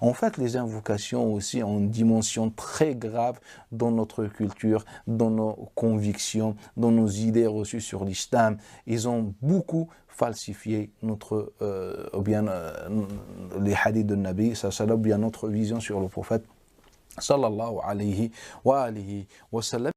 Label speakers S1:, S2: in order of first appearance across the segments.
S1: En fait, les invocations aussi ont une dimension très grave dans notre culture, dans nos convictions, dans nos idées reçues sur l'islam. Ils ont beaucoup falsifié notre, les hadiths de Nabi, ou bien notre vision sur le prophète, sallallahu alayhi wa alihi wa sallam.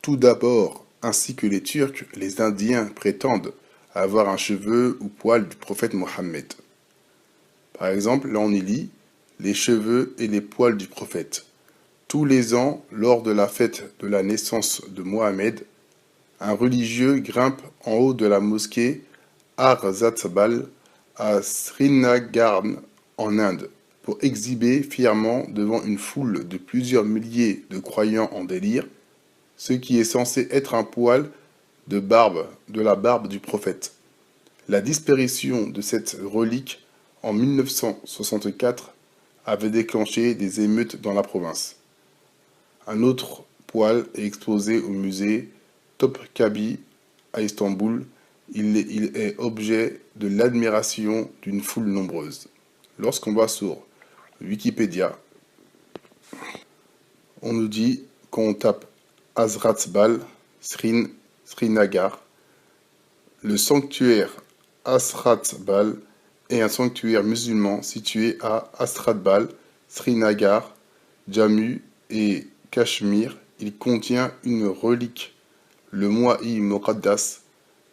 S2: Tout d'abord, ainsi que les Turcs, les Indiens prétendent avoir un cheveu ou poil du prophète Mohammed. Par exemple, là on y lit les cheveux et les poils du prophète. Tous les ans, lors de la fête de la naissance de Mohammed, un religieux grimpe en haut de la mosquée Har-Zatzbal à Srinagar en Inde pour exhiber fièrement devant une foule de plusieurs milliers de croyants en délire ce qui est censé être un poil de barbe, de la barbe du prophète. La disparition de cette relique en 1964 avait déclenché des émeutes dans la province. Un autre poil est exposé au musée Topkapi à Istanbul. Il est objet de l'admiration d'une foule nombreuse. Lorsqu'on va sur Wikipédia, on nous dit qu'on tape Hazratbal, Srinagar. Le sanctuaire Hazratbal est un sanctuaire musulman situé à Hazratbal, Srinagar, Jammu et Cachemire. Il contient une relique, le Mua'i Muqaddas,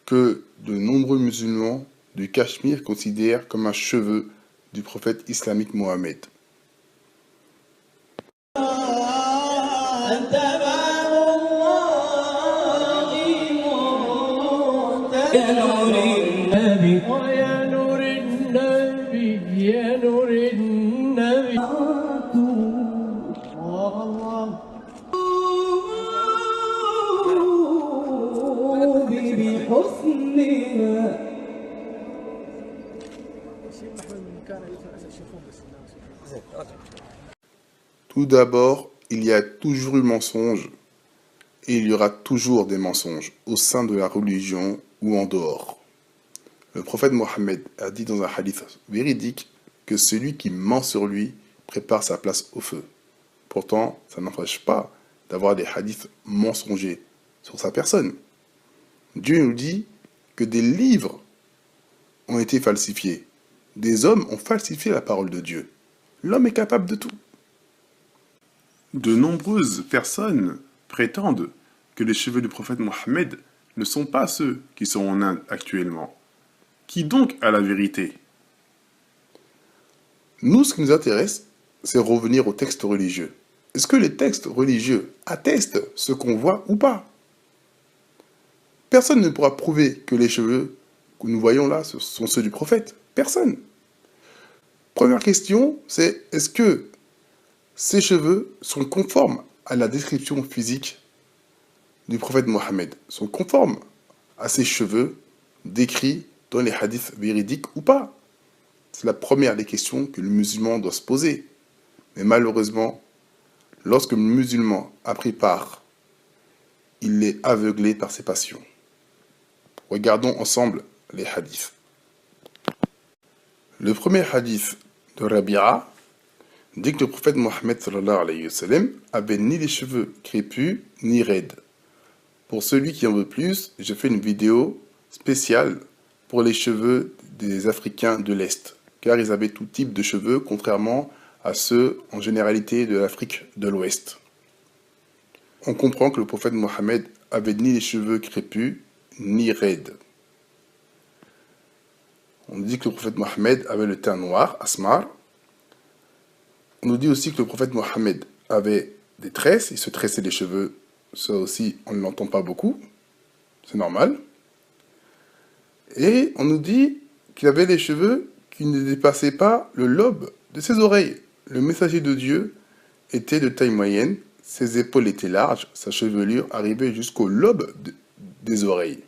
S2: que de nombreux musulmans du Cachemire considèrent comme un cheveu du prophète islamique Mohammed. Tout d'abord, il y a toujours eu mensonge et il y aura toujours des mensonges au sein de la religion ou en dehors. Le prophète Mohammed a dit dans un hadith véridique que celui qui ment sur lui prépare sa place au feu. Pourtant, ça n'empêche pas d'avoir des hadiths mensongers sur sa personne. Dieu nous dit que des livres ont été falsifiés. Des hommes ont falsifié la parole de Dieu. L'homme est capable de tout. De nombreuses personnes prétendent que les cheveux du prophète Mohammed ne sont pas ceux qui sont en Inde actuellement. Qui donc a la vérité? Nous, ce qui nous intéresse, c'est revenir aux textes religieux. Est-ce que les textes religieux attestent ce qu'on voit ou pas? Personne ne pourra prouver que les cheveux que nous voyons là sont ceux du prophète. Personne. Première question, c'est est-ce que ces cheveux sont conformes à la description physique du prophète Mohammed? Sont conformes à ces cheveux décrits dans les hadiths véridiques ou pas? C'est la première des questions que le musulman doit se poser. Mais malheureusement, lorsque le musulman a pris part, il est aveuglé par ses passions. Regardons ensemble les hadiths. Le premier hadith de Rabi'a dit que le prophète Mohammed sallallahu alayhi wa sallam avait ni les cheveux crépus ni raides. Pour celui qui en veut plus, j'ai fait une vidéo spéciale pour les cheveux des Africains de l'Est, car ils avaient tout type de cheveux, contrairement à ceux en généralité de l'Afrique de l'Ouest. On comprend que le prophète Mohammed avait ni les cheveux crépus ni raides. On dit que le prophète Mohammed avait le teint noir, asmar. On nous dit aussi que le prophète Mohammed avait des tresses, il se tressait les cheveux. Ça aussi, on ne l'entend pas beaucoup. C'est normal. Et on nous dit qu'il avait les cheveux qui ne dépassaient pas le lobe de ses oreilles. Le messager de Dieu était de taille moyenne, ses épaules étaient larges, sa chevelure arrivait jusqu'au lobe des oreilles.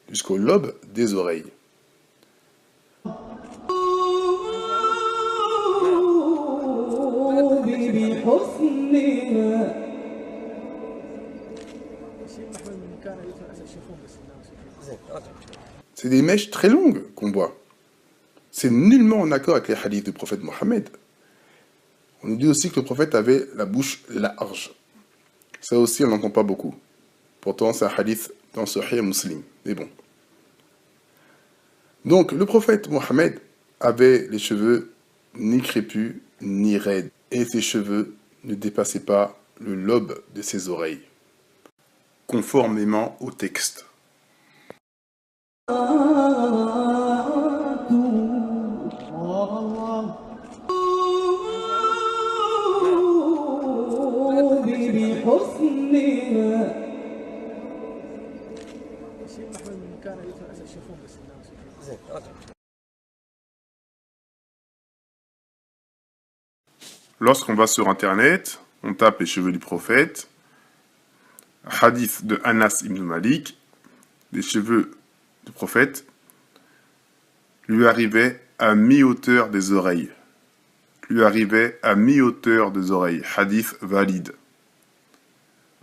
S2: Jusqu'au lobe des oreilles. c'est des mèches très longues qu'on voit. C'est nullement en accord avec les hadiths du prophète Mohammed. On nous dit aussi que le prophète avait la bouche large. Ça aussi, on n'entend pas beaucoup. Pourtant, c'est un hadith dans Sahih Muslim. Mais bon. Donc, le prophète Mohammed avait les cheveux ni crépus, ni raides. Et ses cheveux ne dépassaient pas le lobe de ses oreilles. Conformément au texte. Lorsqu'on va sur Internet, on tape les cheveux du prophète, hadith de Anas ibn Malik, les cheveux du prophète lui arrivaient à mi-hauteur des oreilles. Lui arrivaient à mi-hauteur des oreilles. Hadith valide.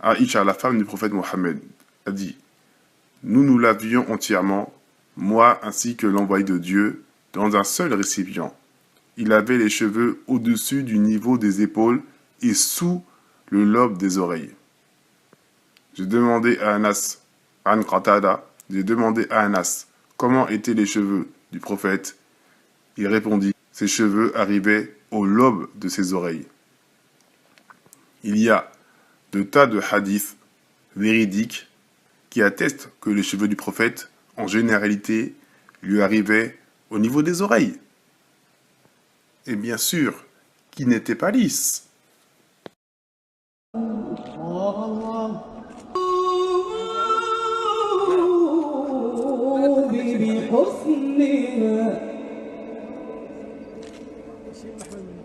S2: Aïcha, la femme du prophète Mohammed, a dit « Nous l'avions entièrement, moi ainsi que l'envoyé de Dieu, dans un seul récipient. Il avait les cheveux au-dessus du niveau des épaules et sous le lobe des oreilles. » J'ai demandé à Anas, comment étaient les cheveux du prophète. Il répondit, ses cheveux arrivaient au lobe de ses oreilles. Il y a de tas de hadiths véridiques qui attestent que les cheveux du prophète, en généralité, lui arrivaient au niveau des oreilles. Et bien sûr, qui n'étaient pas lisses.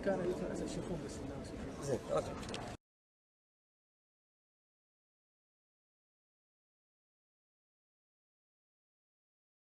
S3: كان يشوفون بس الناس